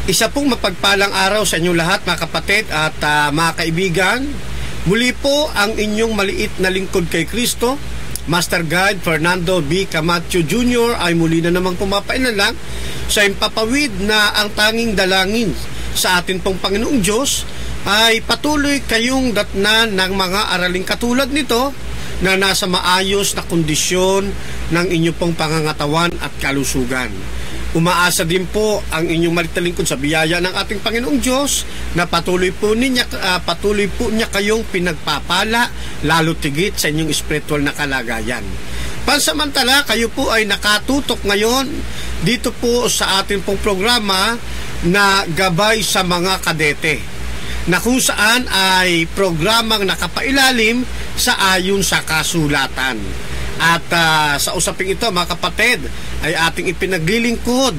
Isa pong mapagpalang araw sa inyong lahat mga kapatid at mga kaibigan. Muli po ang inyong maliit na lingkod kay Kristo, Master Guide Fernando B. Camacho Jr. ay muli na namang pumapainalang sa impapawid na ang tanging dalangin sa atin pong Panginoong Diyos ay patuloy kayong datnan ng mga araling katulad nito na nasa maayos na kondisyon ng inyong pong pangangatawan at kalusugan. Umaasa din po ang inyong maliit na lingkod sa biyaya ng ating Panginoong Diyos na patuloy po niya kayong pinagpapala lalo tigit sa inyong spiritual na kalagayan. Pansamantala, kayo po ay nakatutok ngayon dito po sa ating pong programa na Gabay sa Mga Kadete, na kung saan ay programang nakapailalim sa ayon sa kasulatan. At sa usaping ito mga kapatid ay ating ipinaglilingkod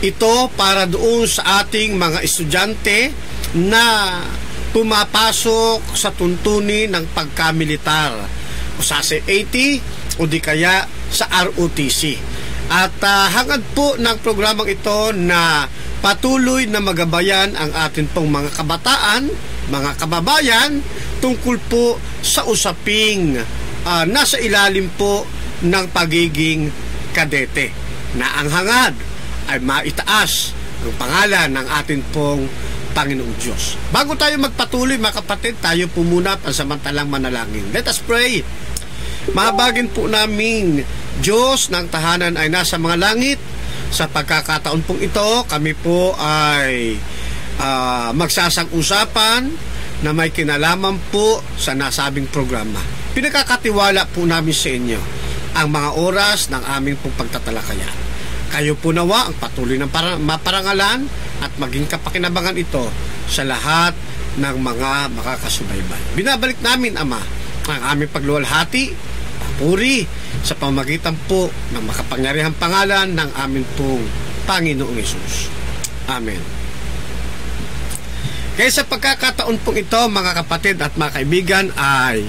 ito para doon sa ating mga estudyante na pumapasok sa tuntunin ng pagkamilitar o sa CAT o di kaya sa ROTC. At hangad po ng programang ito na patuloy na magabayan ang atin pong mga kabataan, mga kababayan tungkol po sa usaping nasa ilalim po ng pagiging kadete, na ang hangad ay maitaas ang pangalan ng atin pong Panginoong Diyos. Bago tayo magpatuloy mga kapatid, tayo po muna pansamantalang manalangin. Let us pray. Mahabagin po naming Diyos ng tahanan ay nasa mga langit. Sa pagkakataon pong ito, kami po ay magsasang-usapan na may kinalaman po sa nasabing programa. Pinagkakatiwala po namin sa inyo ang mga oras ng aming pong pagtatalakayan. Kayo po nawa ang patuloy ng maparangalan at maging kapakinabangan ito sa lahat ng mga makakasubaybay. Binabalik namin, Ama, ang aming pagluwalhati, papuri sa pamagitan po ng makapangyarihang pangalan ng aming pong Panginoong Hesus. Amen. Kaya sa pagkakataon pong ito mga kapatid at mga kaibigan ay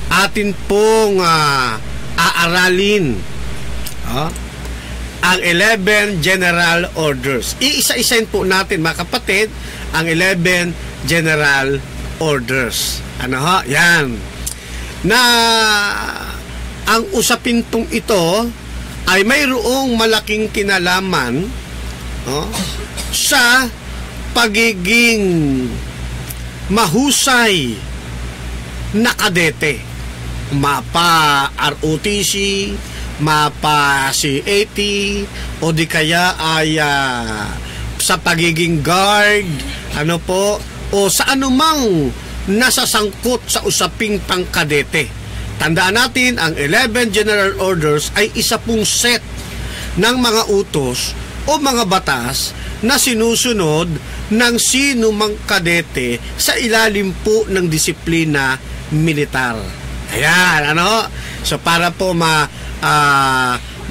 atin pong aaralin ang 11 General Orders. Iisa-isain po natin mga kapatid ang 11 General Orders. Yan. Na ang usapin pong ito ay mayroong malaking kinalaman sa pagiging mahusay na kadete. Mapa ROTC, mapa CAT, o di kaya ay sa pagiging guard, o sa anumang nasasangkot sa usaping pangkadete. Tandaan natin, ang 11 General Orders ay isa pong set ng mga utos o mga batas na sinusunod ng sino mang kadete sa ilalim po ng disiplina militar. Ayan, So para po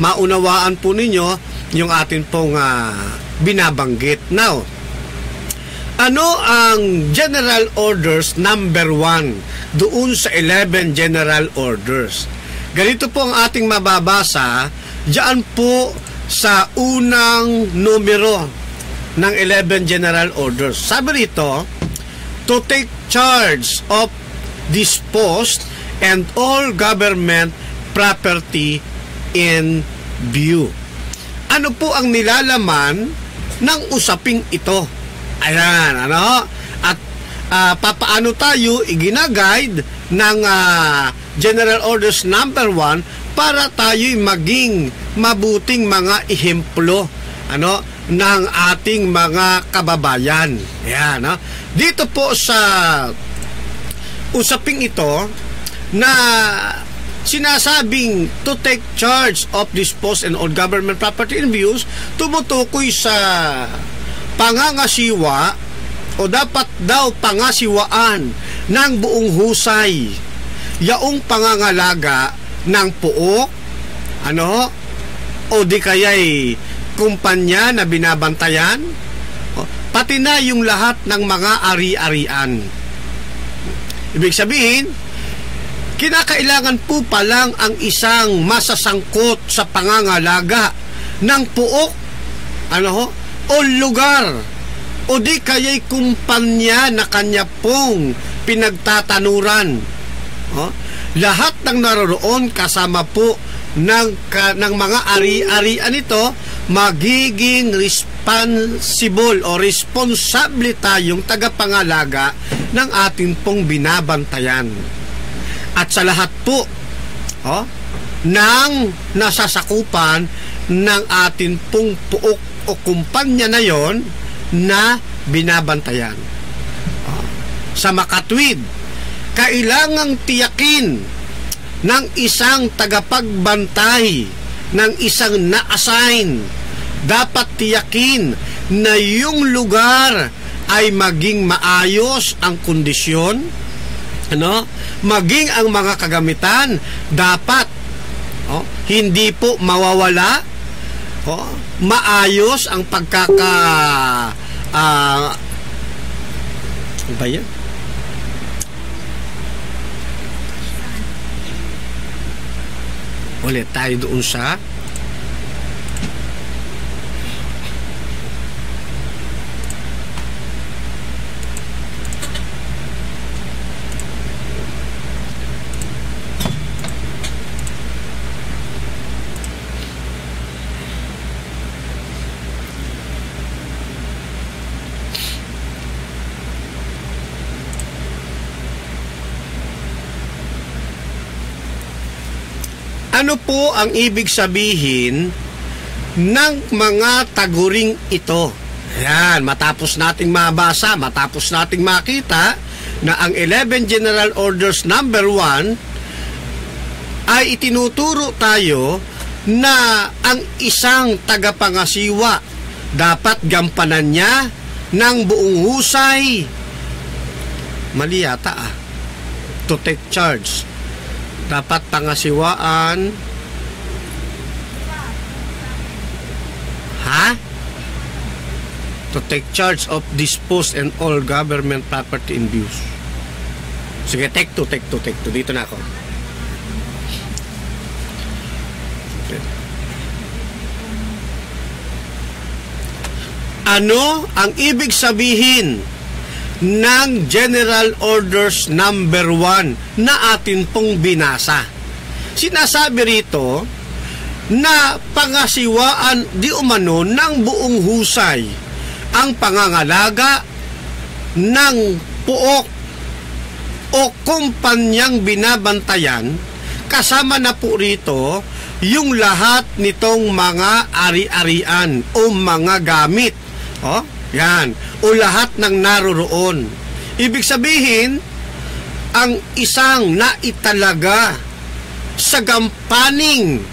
maunawaan po ninyo yung atin pong binabanggit. Now, ano ang General Orders number 1 doon sa 11 General Orders? Ganito po ang ating mababasa diyan po sa unang numero ng 11 General Orders. Sabi rito, to take charge of this post and all government property in view. Ano po ang nilalaman ng usaping ito? Ayan, At papaano tayo iginaguide ng General Orders number 1 para tayo'y maging mabuting mga ehemplo ng ating mga kababayan. Ayan, Dito po sa usaping ito na sinasabing to take charge of this post and all government property in views, tumutukoy sa pangangasiwa o dapat daw pangasiwaan ng buong husay yaong pangangalaga ng puok o di kaya'y kumpanya na binabantayan, pati na yung lahat ng mga ari-arian. Ibig sabihin, kinakailangan po palang ang isang masasangkot sa pangangalaga ng puok o lugar o di kaya'y kumpanya na kanya pong pinagtatanuran. Lahat ng naroroon kasama po ng mga ari-arian ito, magiging responsible o responsable tayong tagapangalaga ng ating pong binabantayan. At sa lahat po ng nasasakupan ng ating pong puok o kumpanya na yon na binabantayan. Sa makatwid, kailangang tiyakin ng isang tagapagbantay, ng isang na-assign, dapat tiyakin na yung lugar ay maging maayos ang kondisyon, maging ang mga kagamitan dapat hindi po mawawala, maayos ang ba yan? Ulit tayo doon sa ano po ang ibig sabihin ng mga taguring ito? Yan, matapos nating mabasa, matapos nating makita na ang 11 General Orders number 1 ay itinuturo tayo na ang isang tagapangasiwa dapat gampanan niya ng buong husay. Mali yata to take charge. Dapat pangasiwaan to take charge of dispose and all government property in views. Sige, take two. Dito na ako. Ano ang ibig sabihin ng General Orders number 1 na atin pong binasa? Sinasabi rito na pangasiwaan di umano ng buong husay ang pangangalaga ng puok o kumpanyang binabantayan, kasama na po rito yung lahat nitong mga ari-arian o mga gamit. Yan, o lahat ng naroroon. Ibig sabihin, ang isang naitalaga sa gampaning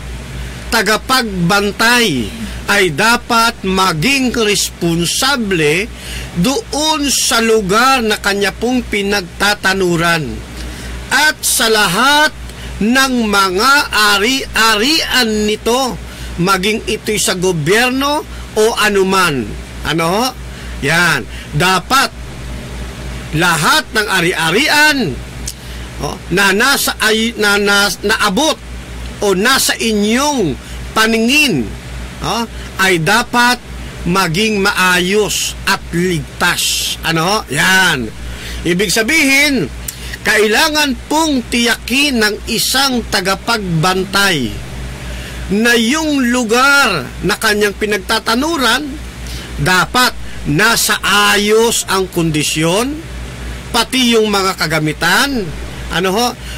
tagapagbantay ay dapat maging responsable doon sa lugar na kanya pong pinagtatanuran at sa lahat ng mga ari-arian nito, maging ito'y sa gobyerno o anuman. Yan. Dapat lahat ng ari-arian na naabot o nasa inyong paningin ay dapat maging maayos at ligtas. Yan. Ibig sabihin, kailangan pong tiyakin ng isang tagapagbantay na yung lugar na kanyang pinagtatanuran dapat nasa ayos ang kondisyon, pati yung mga kagamitan,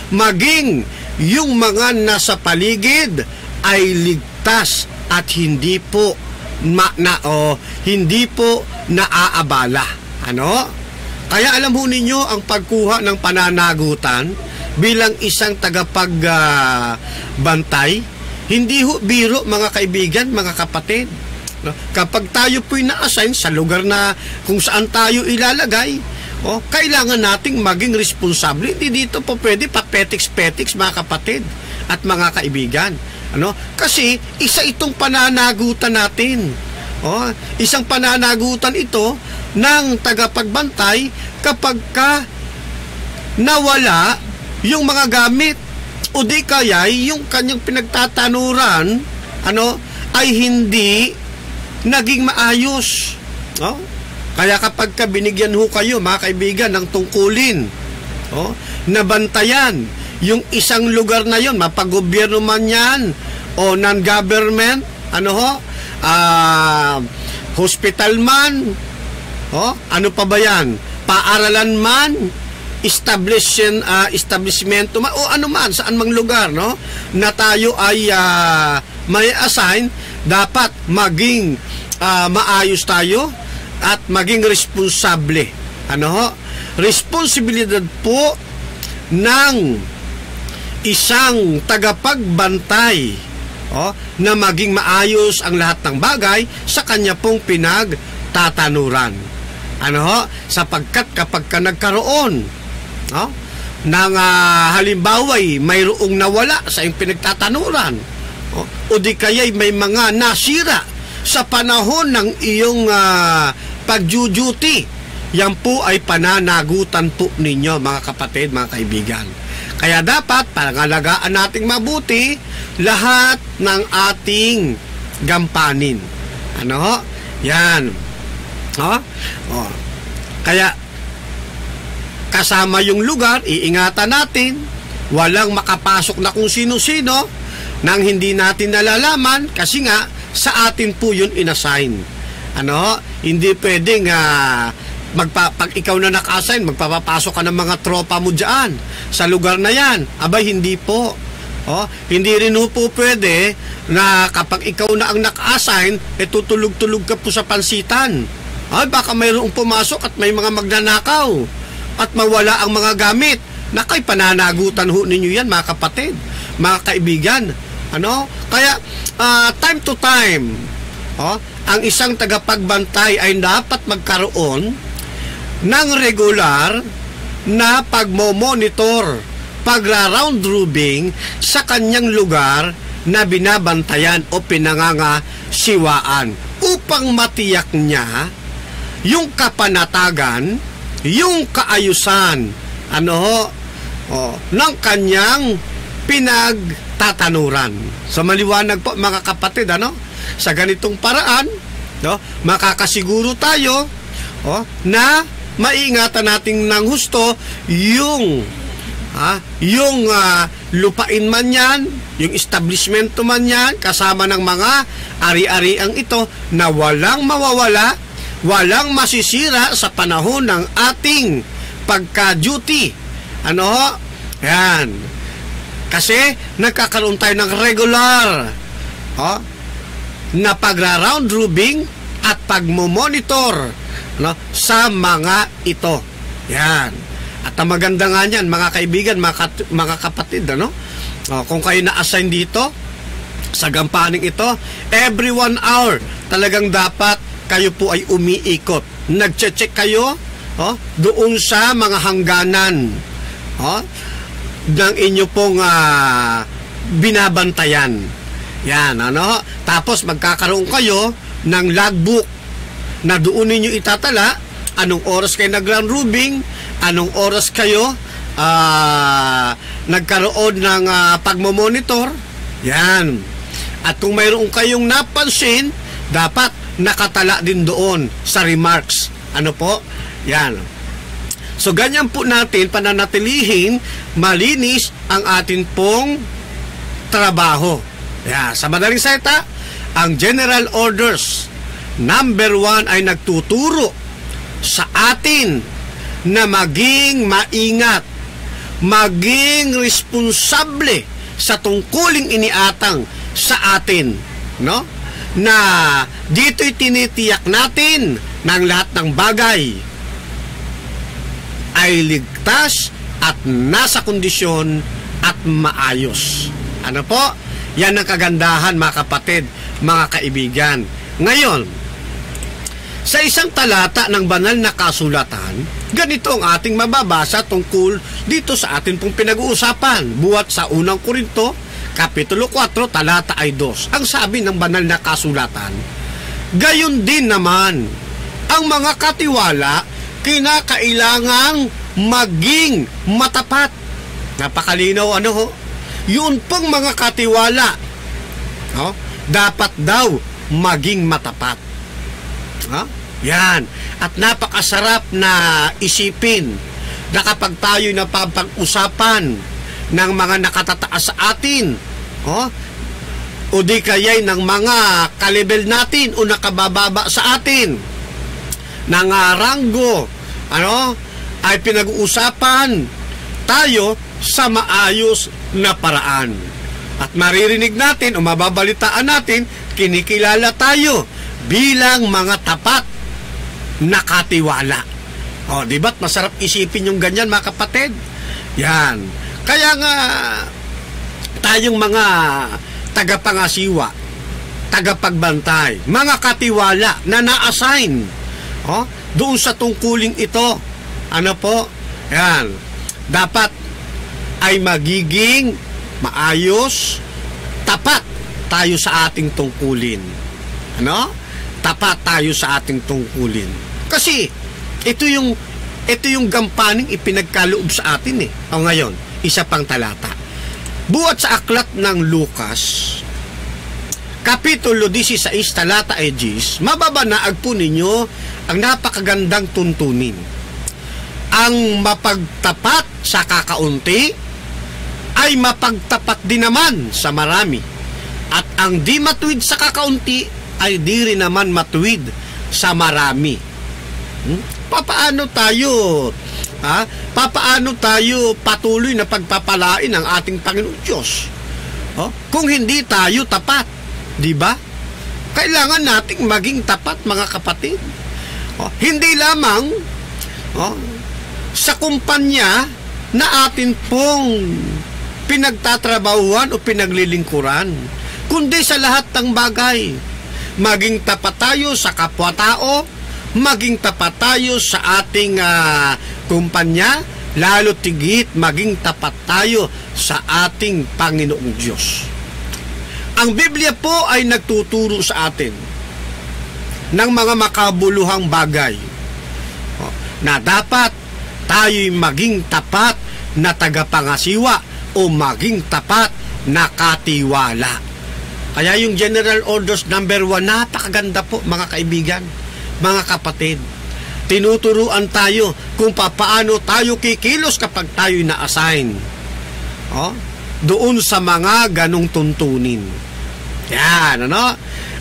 maging yung mga nasa paligid ay ligtas at hindi po naaabala. Kaya alam ho ninyo, ang pagkuha ng pananagutan bilang isang tagapagbantay, hindi ho biro, mga kaibigan, mga kapatid. Kapag tayo po'y na-assign sa lugar na kung saan tayo ilalagay, kailangan nating maging responsable. Hindi dito po pwede papetiks-petiks, mga kapatid at mga kaibigan. Kasi isa itong pananagutan natin. Isang pananagutan ito ng tagapagbantay kapag ka nawala yung mga gamit o di kaya yung kanyang pinagtatanuran ay hindi naging maayos. No? Kaya kapag binigyan ho kayo, mga kaibigan, ng tungkulin, nabantayan yung isang lugar na yon, mapagobyerno man yan o non-government, hospital man, ano pa ba yan, paaralan man, establishmento man, o ano man, saan mang lugar, no, na tayo ay may assign, dapat maging maayos tayo at maging responsable. Responsibilidad po ng isang tagapagbantay na maging maayos ang lahat ng bagay sa kanya pong pinagtatanuran. Sapagkat kapag ka nagkaroon ng halimbawa mayroong nawala sa iyong pinagtatanuran, o di kaya'y may mga nasira sa panahon ng iyong pag-duty, yan po ay pananagutan po ninyo, mga kapatid, mga kaibigan. Kaya dapat pangalagaan nating mabuti lahat ng ating gampanin. Yan. Kaya kasama yung lugar, iingatan natin, walang makapasok na kung sino-sino nang hindi natin nalalaman kasi nga sa atin po yun inassign. Hindi pwedeng pag ikaw na naka-assign, magpapapasok ka ng mga tropa mo dyan sa lugar na yan. Abay, hindi po. Hindi rin po pwede na kapag ikaw na ang naka-assign, tutulog-tulog ka po sa pansitan. Baka mayroong pumasok at may mga magnanakaw at mawala ang mga gamit. Nakay, pananagutan ho ninyo yan, mga kapatid, mga kaibigan. Kaya time to time, ang isang tagapagbantay ay dapat magkaroon ng regular na pagmo-monitor, pagra-round robing sa kanyang lugar na binabantayan o pinangangasiwaan upang matiyak niya yung kapanatagan, yung kaayusan ng kanyang pinagtatanuran. So maliwanag po, mga kapatid, sa ganitong paraan, makakasiguro tayo na maingatan natin ng husto yung lupain man yan, yung establishmento man yan, kasama ng mga ari-ariang ito na walang mawawala, walang masisira sa panahon ng ating pagka-duty. Yan. Kasi nagkakaroon tayo ng regular na pagra-round robing at pagmo-monitor sa mga ito. Yan. At ang maganda nga niyan, mga kaibigan, mga kapatid, kung kayo na-assign dito sa gampaning ito, every 1 hour talagang dapat kayo po ay umiikot. Nagche-check kayo doon sa mga hangganan ng inyo pong binabantayan. Yan, tapos magkakaroon kayo ng logbook na doon ninyo itatala anong oras kayo nag-round robing, anong oras kayo nagkaroon ng pagmomonitor. Yan. At kung mayroon kayong napansin, dapat nakatala din doon sa remarks. Yan. So, ganyan po natin pananatilihin malinis ang atin pong trabaho. Yeah. Sa madaling salita, ang General Orders number 1 ay nagtuturo sa atin na maging maingat, maging responsable sa tungkuling iniatang sa atin, na dito'y tinitiyak natin ng lahat ng bagay ay ligtas at nasa kondisyon at maayos. Yan ang kagandahan, mga kapatid, mga kaibigan. Ngayon, sa isang talata ng banal na kasulatan, ganito ang ating mababasa tungkol dito sa atin pong pinag-uusapan. Buhat sa unang Korinto, Kapitulo 4, talata ay 2. Ang sabi ng banal na kasulatan, gayon din naman, ang mga katiwala, kinakailangang maging matapat. Napakalinaw, yun pong mga katiwala, dapat daw maging matapat. Ha? Yan. At napakasarap na isipin na kapag tayo napapag-usapan ng mga nakatataas sa atin, o di kaya'y ng mga kalibel natin o nakabababa sa atin, ng ranggo, ay pinag-uusapan tayo sa maayos na paraan. At maririnig natin o mababalitaan natin, kinikilala tayo bilang mga tapat na katiwala. Di ba't masarap isipin yung ganyan, mga kapatid? Yan. Kaya nga, tayong mga tagapangasiwa, tagapagbantay, mga katiwala na na-assign doon sa tungkuling ito, yan, dapat ay magiging maayos, tapat tayo sa ating tungkulin. Tapat tayo sa ating tungkulin. Kasi ito yung gampaning ipinagkaloob sa atin ngayon, isa pang talata. Buhat sa aklat ng Lucas, Kapitulo 16, talata 10, mababanaag po ninyo ang napakagandang tuntunin. Ang mapagtapat sa kakaunti ay mapagtapat din naman sa marami. At ang di matuwid sa kakaunti ay di rin naman matuwid sa marami. Papaano tayo patuloy na pagpapalain ng ating Panginoon Diyos? Kung hindi tayo tapat, di ba? Kailangan nating maging tapat, mga kapatid. Hindi lamang sa kumpanya na atin pong pinagtatrabahuan o pinaglilingkuran, kundi sa lahat ng bagay. Maging tapat tayo sa kapwa-tao, maging tapat tayo sa ating kumpanya, lalo tigit maging tapat tayo sa ating Panginoong Diyos. Ang Biblia po ay nagtuturo sa atin ng mga makabuluhang bagay na dapat tayo'y maging tapat na tagapangasiwa o maging tapat na katiwala. Kaya yung General Orders number 1, napakaganda po, mga kaibigan, mga kapatid. Tinuturuan tayo kung paano tayo kikilos kapag tayo na-assign doon sa mga ganong tuntunin. Yan,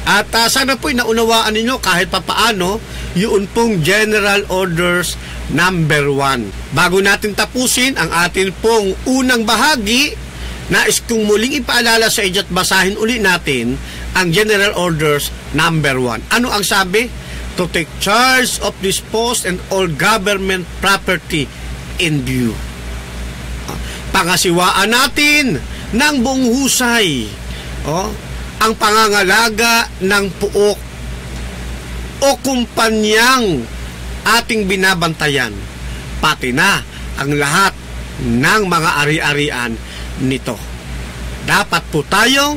At sana po'y naunawaan ninyo kahit papaano yun pong General Orders number 1. Bago natin tapusin ang atin pong unang bahagi, nais kong muling ipaalala sa inyo at basahin uli natin ang General Orders number 1. Ano ang sabi? To take charge of this post and all government property in view. Pangasiwaan natin ng buong husay ang pangangalaga ng puok o kumpanyang ating binabantayan, pati na ang lahat ng mga ari-arian nito. Dapat po tayong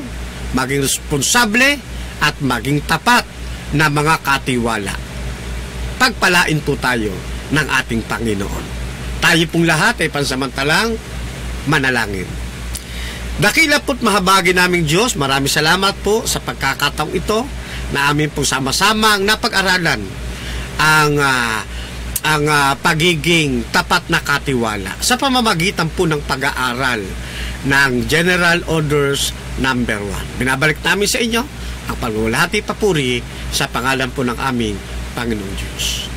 maging responsable at maging tapat na mga katiwala. Pagpalain po tayo ng ating Panginoon. Tayo pong lahat ay pansamantalang manalangin. Dakila po't mahabagi naming Diyos, maraming salamat po sa pagkakataong ito na amin pong sama-samang napag-aralan ang pagiging tapat na katiwala sa pamamagitan po ng pag-aaral ng General Orders number 1. Binabalik namin sa inyo ang pagluwalhati papuri sa pangalan po ng aming Panginoong Diyos.